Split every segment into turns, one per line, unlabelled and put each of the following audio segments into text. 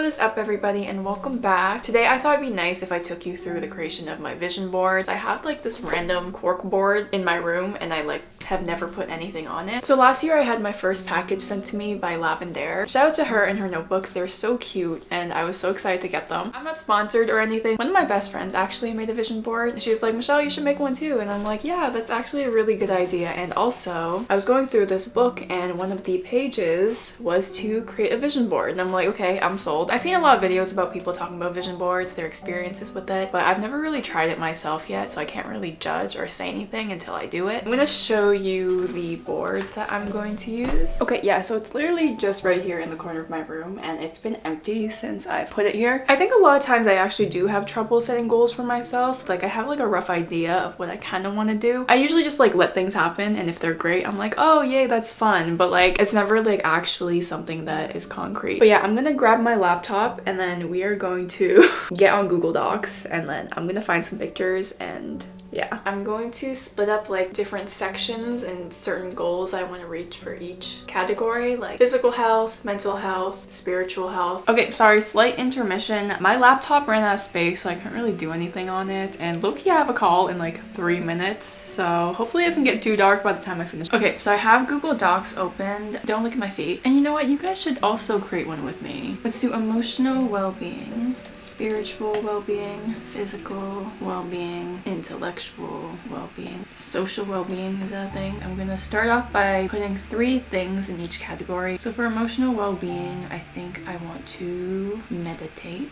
is up, everybody, and welcome back. Today I thought it'd be nice if I took you through the creation of my vision boards. I have like this random cork board in my room and I have never put anything on it. So last year I had my first package sent to me by Lavender. Shout out to her and her notebooks. They're so cute and I was so excited to get them. I'm not sponsored or anything. One of my best friends actually made a vision board. She was like, Michelle, you should make one too. And I'm like, yeah, that's actually a really good idea. And also I was going through this book and one of the pages was to create a vision board. And I'm like, okay, I'm sold. I've seen a lot of videos about people talking about vision boards, their experiences with it, but I've never really tried it myself yet, so I can't really judge or say anything until I do it. I'm gonna show you the board that I'm going to use. Okay, yeah, so it's literally just right here in the corner of my room and it's been empty since I put it here. I think a lot of times I actually do have trouble setting goals for myself. Like I have like a rough idea of what I kind of want to do. I usually just like let things happen, and if they're great, I'm like, oh yay, that's fun, but like it's never like actually something that is concrete. But yeah, I'm gonna grab my laptop and then we are going to get on Google Docs and then I'm gonna find some pictures and yeah. I'm going to split up like different sections and certain goals I want to reach for each category, like physical health, mental health, spiritual health. Okay, sorry, slight intermission. My laptop ran out of space, so I couldn't really do anything on it. And low-key, I have a call in like 3 minutes, so hopefully it doesn't get too dark by the time I finish. Okay, so I have Google Docs opened. Don't look at my feet. And you know what? You guys should also create one with me. Let's do emotional well-being, spiritual well-being, physical well-being, intellectual well-being, social well-being. Is that a thing? I'm gonna start off by putting 3 things in each category. So for emotional well-being, I think I want to meditate.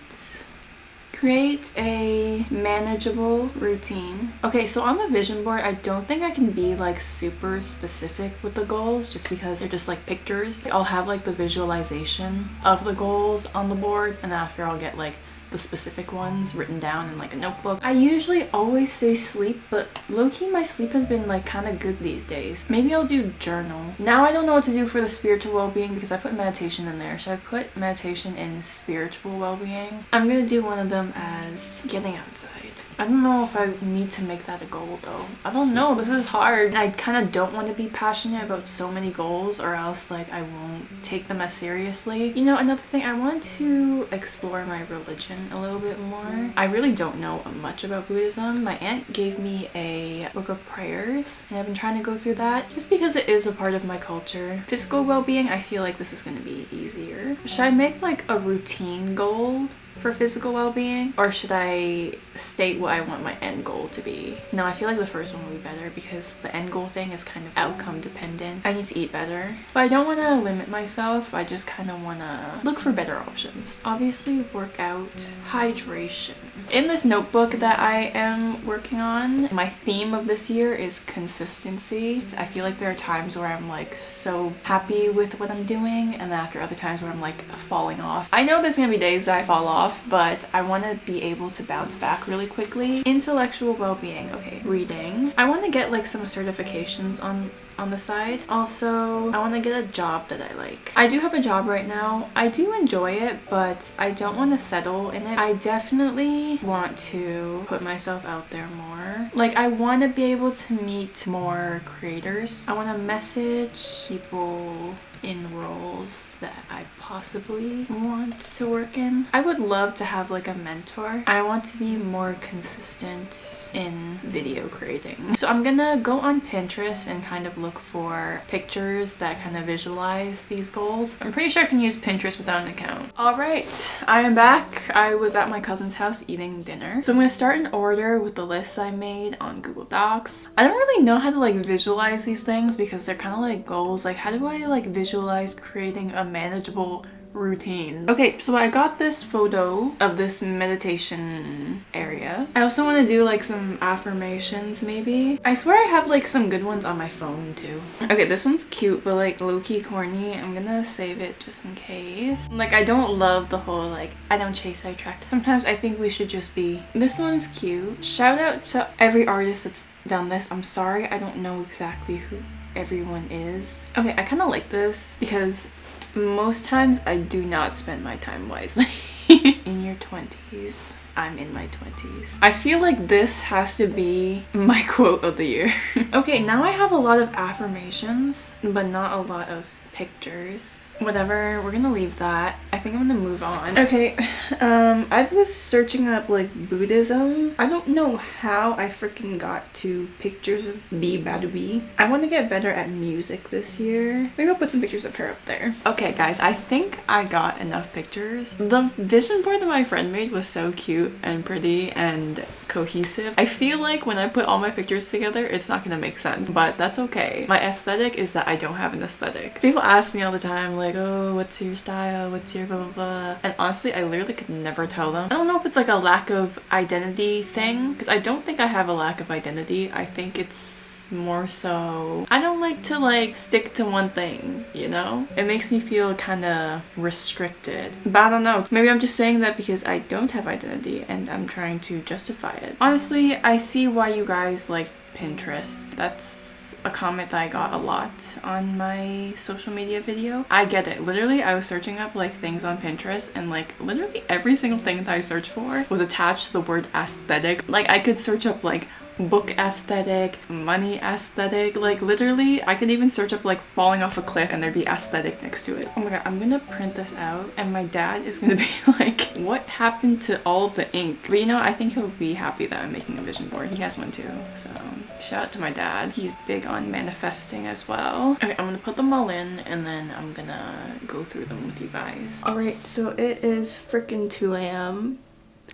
Create a manageable routine. Okay, so on the vision board, I don't think I can be like super specific with the goals just because they're just like pictures. I'll have like the visualization of the goals on the board, and after I'll get like the specific ones written down in like a notebook. I usually always say sleep, but low-key my sleep has been like kind of good these days. Maybe I'll do journal. Now I don't know what to do for the spiritual well-being because I put meditation in there. Should I put meditation in spiritual well-being? I'm gonna do one of them as getting outside. I don't know if I need to make that a goal though. I don't know, this is hard. I kind of don't want to be passionate about so many goals or else like I won't take them as seriously. You know, another thing, I want to explore my religion a little bit more. I really don't know much about Buddhism. My aunt gave me a book of prayers and I've been trying to go through that just because it is a part of my culture. Physical well-being, I feel like this is going to be easier. Should I make like a routine goal for physical well-being, or should I state what I want my end goal to be? No, I feel like the first one would be better because the end goal thing is kind of outcome dependent. I need to eat better, but I don't want to limit myself. I just kind of want to look for better options. Obviously, workout, hydration. In this notebook that I am working on, my theme of this year is consistency. I feel like there are times where I'm like so happy with what I'm doing, and then after other times where I'm like falling off. I know there's gonna be days that I fall off, but I want to be able to bounce back really quickly. Intellectual well-being. Okay, reading. I want to get like some certifications on the side. Also, I want to get a job that I like. I do have a job right now. I do enjoy it, but I don't want to settle in it. I definitely want to put myself out there more. Like, I want to be able to meet more creators. I want to message people in roles that I possibly want to work in. I would love to have like a mentor. I want to be more consistent in video creating. So I'm gonna go on Pinterest and kind of look for pictures that kind of visualize these goals. I'm pretty sure I can use Pinterest without an account. Alright, I am back. I was at my cousin's house eating dinner. So I'm gonna start an order with the lists I made on Google Docs. I don't really know how to like visualize these things because they're kind of like goals. Like, how do I like visualize creating a manageable routine? Okay, so I got this photo of this meditation area. I also want to do like some affirmations maybe. I swear I have like some good ones on my phone too. Okay, this one's cute but like low-key corny. I'm gonna save it just in case. Like, I don't love the whole like I don't chase, I attract. Sometimes I think we should just be. This one's cute. Shout out to every artist that's done this. I'm sorry I don't know exactly who everyone is. Okay, I kind of like this because most times I do not spend my time wisely. In your 20s. I'm in my 20s. I feel like this has to be my quote of the year. Okay, now I have a lot of affirmations, but not a lot of pictures. Whatever, we're gonna leave that. I think I'm gonna move on. Okay, I was searching up like Buddhism. I don't know how I freaking got to pictures of Bee Badubi. I want to get better at music this year. Maybe I'll put some pictures of her up there. Okay guys, I think I got enough pictures. The vision board that my friend made was so cute and pretty and cohesive. I feel like when I put all my pictures together, it's not gonna make sense, but that's okay. My aesthetic is that I don't have an aesthetic. People ask me all the time like, oh, what's your style? What's your blah blah blah? And honestly, I literally could never tell them. I don't know if it's like a lack of identity thing, because I don't think I have a lack of identity. I think it's more so I don't like to like stick to one thing, you know? It makes me feel kind of restricted. But I don't know. Maybe I'm just saying that because I don't have identity and I'm trying to justify it. Honestly, I see why you guys like Pinterest. That's a comment that I got a lot on my social media video. I get it. Literally, I was searching up like things on Pinterest and like literally every single thing that I searched for was attached to the word aesthetic. Like I could search up like book aesthetic, money aesthetic, like literally I could even search up like falling off a cliff and there'd be aesthetic next to it. Oh my god, I'm gonna print this out and my dad is gonna be like, what happened to all the ink? But you know, I think he'll be happy that I'm making a vision board. He has one too, so shout out to my dad. He's big on manifesting as well. Okay, I'm gonna put them all in and then I'm gonna go through them with you guys. Alright, so it is freaking 2 a.m.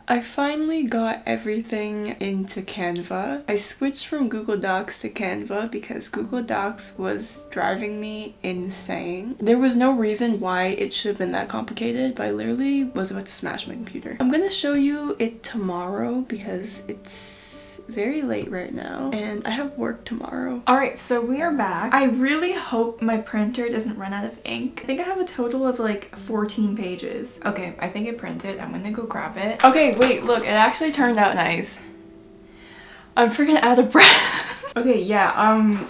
I finally got everything into Canva. I switched from Google Docs to Canva because Google Docs was driving me insane. There was no reason why it should have been that complicated, but I literally was about to smash my computer. I'm gonna show you it tomorrow because it's very late right now and I have work tomorrow. Alright, so we are back. I really hope my printer doesn't run out of ink. I think I have a total of like 14 pages. Okay, I think it printed. I'm gonna go grab it. Okay, wait, look, it actually turned out nice. I'm freaking out of breath. Okay, yeah,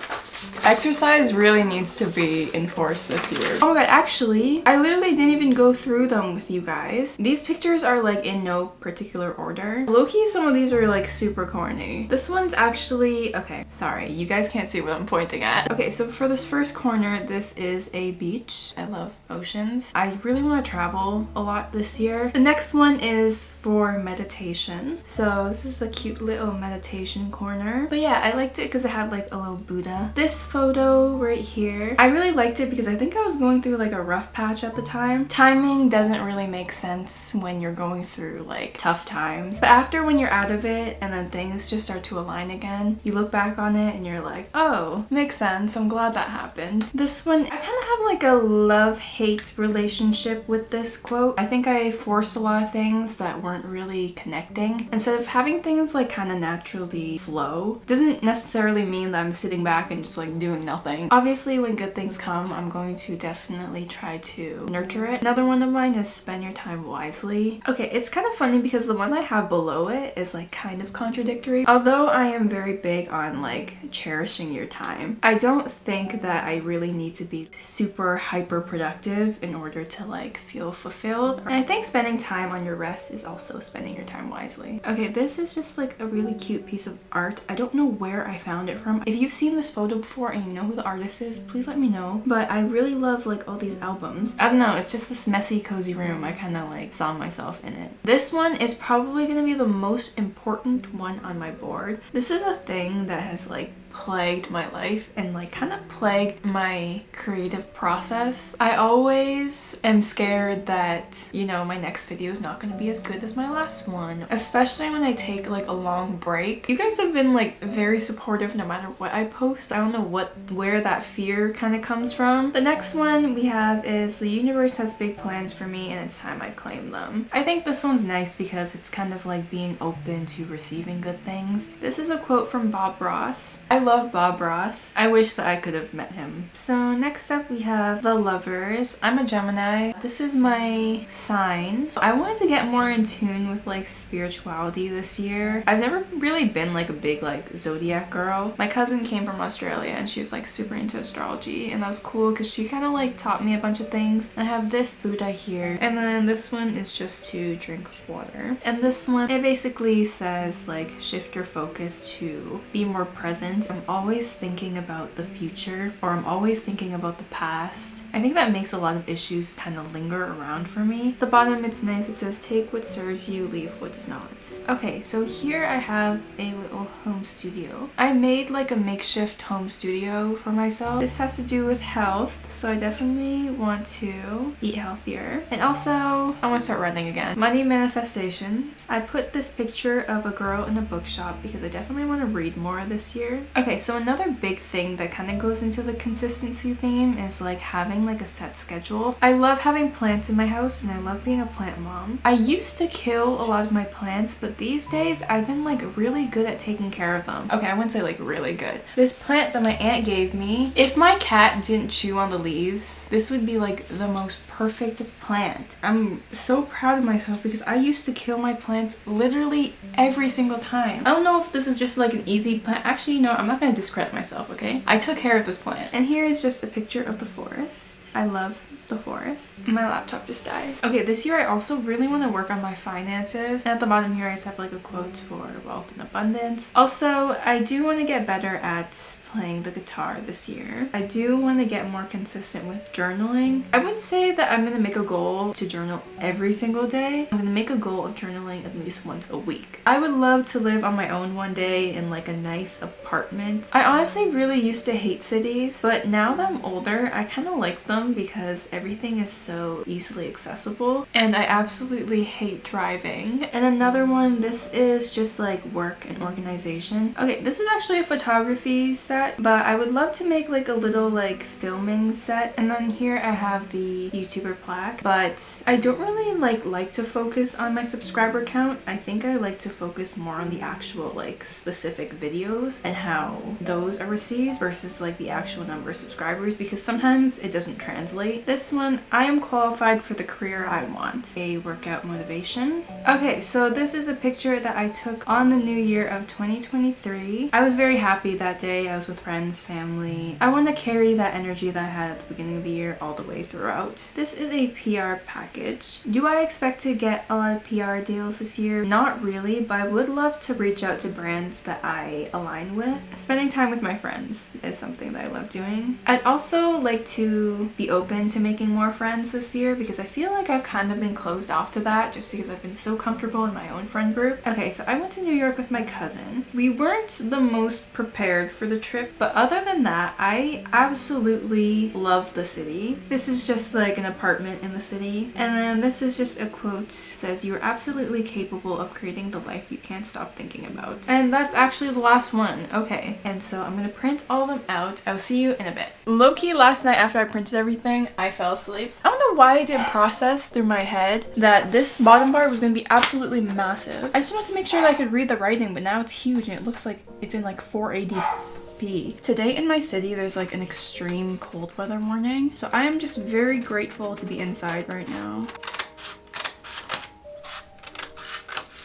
exercise really needs to be enforced this year. Oh my god, actually, I literally didn't even go through them with you guys. These pictures are like in no particular order. Low-key, some of these are like super corny. This one's actually, okay, sorry, you guys can't see what I'm pointing at. Okay, so for this first corner, this is a beach. I love oceans. I really want to travel a lot this year. The next one is for meditation. So this is a cute little meditation corner. But yeah, I liked it because it had like a little Buddha. This photo right here, I really liked it because I think I was going through like a rough patch at the time. Timing doesn't really make sense when you're going through like tough times. But after when you're out of it and then things just start to align again, you look back on it and you're like, oh, makes sense. I'm glad that happened. This one, I kind of have like a love-hate relationship with this quote. I think I forced a lot of things that weren't really connecting. Instead of having things like kind of naturally flow, doesn't necessarily mean that I'm sitting back and just like doing nothing. Obviously, when good things come, I'm going to definitely try to nurture it. Another one of mine is spend your time wisely. Okay, it's kind of funny because the one I have below it is like kind of contradictory. Although I am very big on like cherishing your time, I don't think that I really need to be super hyper productive in order to like feel fulfilled. And I think spending time on your rest is also spending your time wisely. Okay, this is just like a really cute piece of art. I don't know where I found it from. If you've seen this photo before and you know who the artist is, please let me know. But I really love like all these albums. I don't know, it's just this messy cozy room. I kind of like saw myself in it. This one is probably gonna be the most important one on my board. This is a thing that has like plagued my life and like kind of plagued my creative process. I always am scared that, you know, my next video is not going to be as good as my last one, especially when I take like a long break. You guys have been like very supportive no matter what I post. I don't know where that fear kind of comes from. The next one we have is the universe has big plans for me and it's time I claim them. I think this one's nice because it's kind of like being open to receiving good things. This is a quote from Bob Ross. I love Bob Ross. I wish that I could have met him. So next up we have the Lovers. I'm a Gemini. This is my sign. I wanted to get more in tune with like spirituality this year. I've never really been like a big like zodiac girl. My cousin came from Australia and she was like super into astrology and that was cool because she kind of like taught me a bunch of things. I have this Buddha here and then this one is just to drink water. And this one, it basically says like shift your focus to be more present. I'm always thinking about the future or I'm always thinking about the past I think that makes a lot of issues kind of linger around for me. At the bottom it's nice. It says take what serves you, leave what does not. Okay, so here I have a little home studio. I made like a makeshift home studio for myself. This has to do with health, so I definitely want to eat healthier. And also I want to start running again. Money manifestation. I put this picture of a girl in a bookshop because I definitely want to read more this year. Okay, so another big thing that kind of goes into the consistency theme is like having like a set schedule. I love having plants in my house and I love being a plant mom. I used to kill a lot of my plants, but these days I've been like really good at taking care of them. Okay, I wouldn't say like really good. This plant that my aunt gave me, if my cat didn't chew on the leaves, this would be like the most perfect plant. I'm so proud of myself because I used to kill my plants literally every single time. I don't know if this is just like an easy plant. Actually, no, I'm not gonna discredit myself, okay? I took care of this plant. And here is just a picture of the forest. I love the forest. My laptop just died. Okay, this year I also really want to work on my finances. And at the bottom here I just have like a quote for wealth and abundance. Also, I do want to get better at playing the guitar this year. I do want to get more consistent with journaling. I wouldn't say that I'm going to make a goal to journal every single day. I'm going to make a goal of journaling at least once a week. I would love to live on my own one day in like a nice apartment. I honestly really used to hate cities, but now that I'm older, I kind of like them because everything is so easily accessible, and I absolutely hate driving. And another one, this is just like work and organization. Okay, this is actually a photography set, but I would love to make like a little like filming set. And then here I have the YouTuber plaque, but I don't really like to focus on my subscriber count. I think I like to focus more on the actual like specific videos and how those are received versus like the actual number of subscribers, because sometimes it doesn't translate. This one, I am qualified for the career I want. A workout motivation. Okay, so this is a picture that I took on the new year of 2023. I was very happy that day. I was with friends, family. I want to carry that energy that I had at the beginning of the year all the way throughout. This is a PR package. Do I expect to get a lot of PR deals this year? Not really, but I would love to reach out to brands that I align with. Spending time with my friends is something that I love doing. I'd also like to be open to making more friends this year because I feel like I've kind of been closed off to that just because I've been so comfortable in my own friend group. Okay, so I went to New York with my cousin. We weren't the most prepared for the trip, but other than that, I absolutely love the city. This is just like an apartment in the city. And then this is just a quote. It says, "You're absolutely capable of creating the life you can't stop thinking about." And that's actually the last one. Okay, and so I'm gonna print all of them out. I'll see you in a bit. Low-key, last night after I printed everything, I fell asleep. I don't know why I didn't process through my head that this bottom bar was gonna be absolutely massive. I just wanted to make sure that I could read the writing, but now it's huge and it looks like it's in like 480p. Today in my city, there's like an extreme cold weather warning, so I am just very grateful to be inside right now.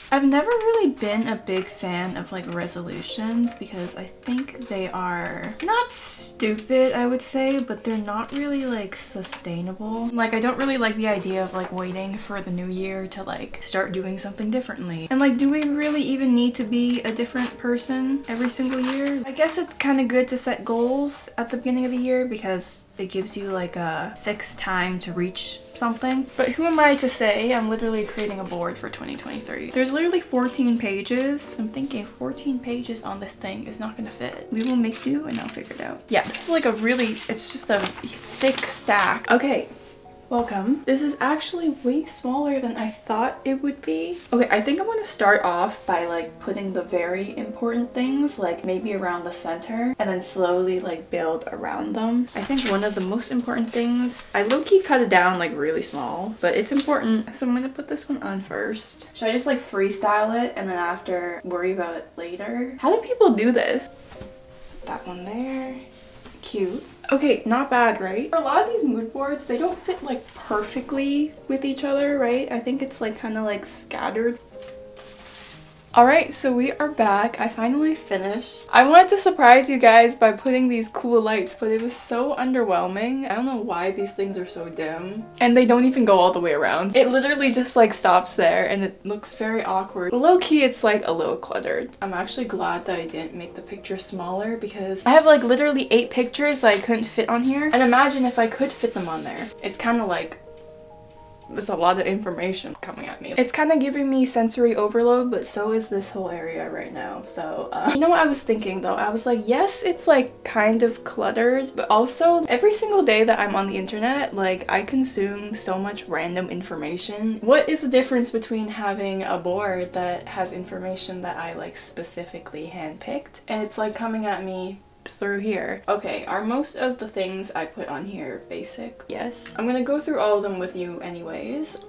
I've never really been a big fan of like resolutions because I think they are not stupid, I would say, but they're not really like sustainable. Like, I don't really like the idea of like waiting for the new year to like start doing something differently. And like, do we really even need to be a different person every single year? I guess it's kind of good to set goals at the beginning of the year because it gives you like a fixed time to reach something. But who am I to say? I'm literally creating a board for 2023. There's literally 14 pages. I'm thinking 14 pages on this thing is not gonna fit. We will make do and I'll figure it out. Yeah, this is like a really, it's just a thick stack. Okay. Welcome. This is actually way smaller than I thought it would be. Okay, I think I'm gonna start off by like putting the very important things like maybe around the center and then slowly like build around them. I think one of the most important things, I low-key cut it down like really small, but it's important. So I'm gonna put this one on first. Should I just like freestyle it and then after worry about it later? How do people do this? That one there. Cute. Okay, not bad, right? For a lot of these mood boards, they don't fit like perfectly with each other, right? I think it's like kind of like scattered. Alright, so we are back. I finally finished. I wanted to surprise you guys by putting these cool lights, but it was so underwhelming. I don't know why these things are so dim. And they don't even go all the way around. It literally just like stops there and it looks very awkward. Low key, it's like a little cluttered. I'm actually glad that I didn't make the picture smaller because I have like literally 8 pictures that I couldn't fit on here. And imagine if I could fit them on there. It's kind of like there's a lot of information coming at me. It's kind of giving me sensory overload, but so is this whole area right now. So, you know what I was thinking though? I was like, yes, it's like kind of cluttered, but also every single day that I'm on the internet, like I consume so much random information. What is the difference between having a board that has information that I like specifically handpicked and it's like coming at me through here? Okay, are most of the things I put on here basic? Yes. I'm gonna go through all of them with you anyways.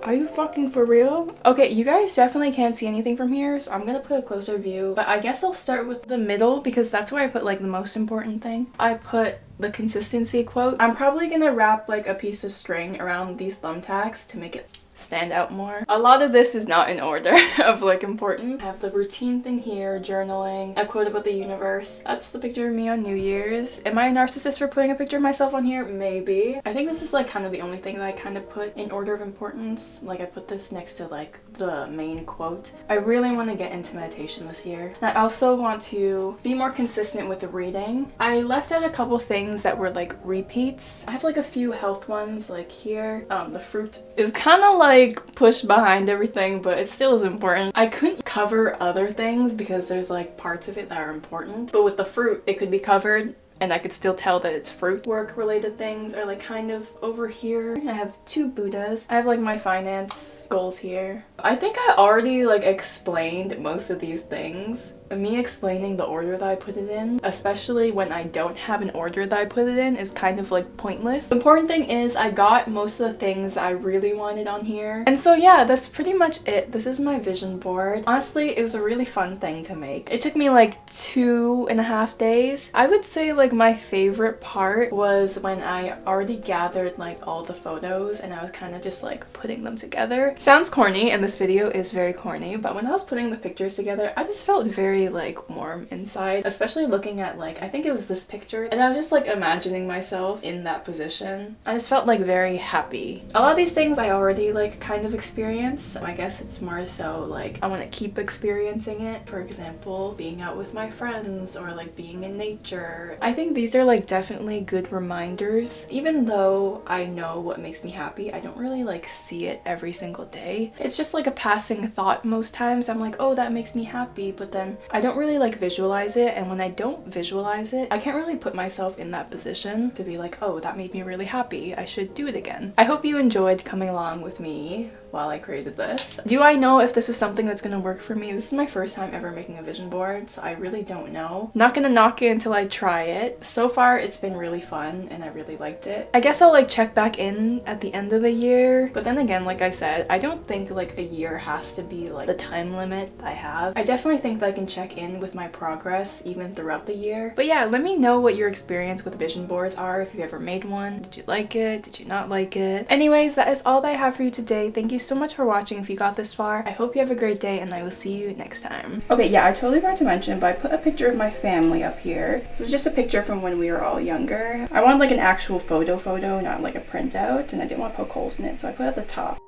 Are you fucking for real? Okay, you guys definitely can't see anything from here, so I'm gonna put a closer view, but I guess I'll start with the middle because that's where I put like the most important thing. I put the consistency quote. I'm probably gonna wrap like a piece of string around these thumbtacks to make it stand out more. A lot of this is not in order of like importance. I have the routine thing here, journaling, a quote about the universe. That's the picture of me on New Year's. Am I a narcissist for putting a picture of myself on here? Maybe. I think this is like kind of the only thing that I kind of put in order of importance. Like I put this next to like the main quote. I really want to get into meditation this year. And I also want to be more consistent with the reading. I left out a couple things that were like repeats. I have like a few health ones like here. The fruit is kind of like pushed behind everything, but it still is important. I couldn't cover other things because there's like parts of it that are important, but with the fruit it could be covered and I could still tell that it's fruit. Work related things are like kind of over here. I have 2 Buddhas. I have like my finance goals here. I think I already like explained most of these things. Me explaining the order that I put it in, especially when I don't have an order that I put it in, is kind of like pointless. The important thing is I got most of the things I really wanted on here. And so yeah, that's pretty much it. This is my vision board. Honestly, it was a really fun thing to make. It took me like 2.5 days. I would say like my favorite part was when I already gathered like all the photos and I was kind of just like putting them together. Sounds corny and this video is very corny, but when I was putting the pictures together, I just felt very like warm inside, especially looking at like, I think it was this picture, and I was just like imagining myself in that position. I just felt like very happy. A lot of these things I already like kind of experienced, so I guess it's more so like I want to keep experiencing it. For example, being out with my friends or like being in nature. I think these are like definitely good reminders. Even though I know what makes me happy, I don't really like see it every single day. It's just like a passing thought most times. I'm like, oh, that makes me happy, but then I don't really like visualize it, and when I don't visualize it, I can't really put myself in that position to be like, oh, that made me really happy, I should do it again. I hope you enjoyed coming along with me while I created this. Do I know if this is something that's gonna work for me? This is my first time ever making a vision board, so I really don't know. Not gonna knock it until I try it. So far, it's been really fun and I really liked it. I guess I'll like check back in at the end of the year, but then again, like I said, I don't think like a year has to be like the time limit I have. I definitely think that I can check in with my progress even throughout the year. But yeah, let me know what your experience with vision boards are, if you ever made one. Did you like it? Did you not like it? Anyways, that is all that I have for you today. Thank you so much for watching if you got this far. I hope you have a great day and I will see you next time. Okay, yeah, I totally forgot to mention, but I put a picture of my family up here. This is just a picture from when we were all younger. I wanted like an actual photo, not like a printout, and I didn't want to poke holes in it, so I put it at the top.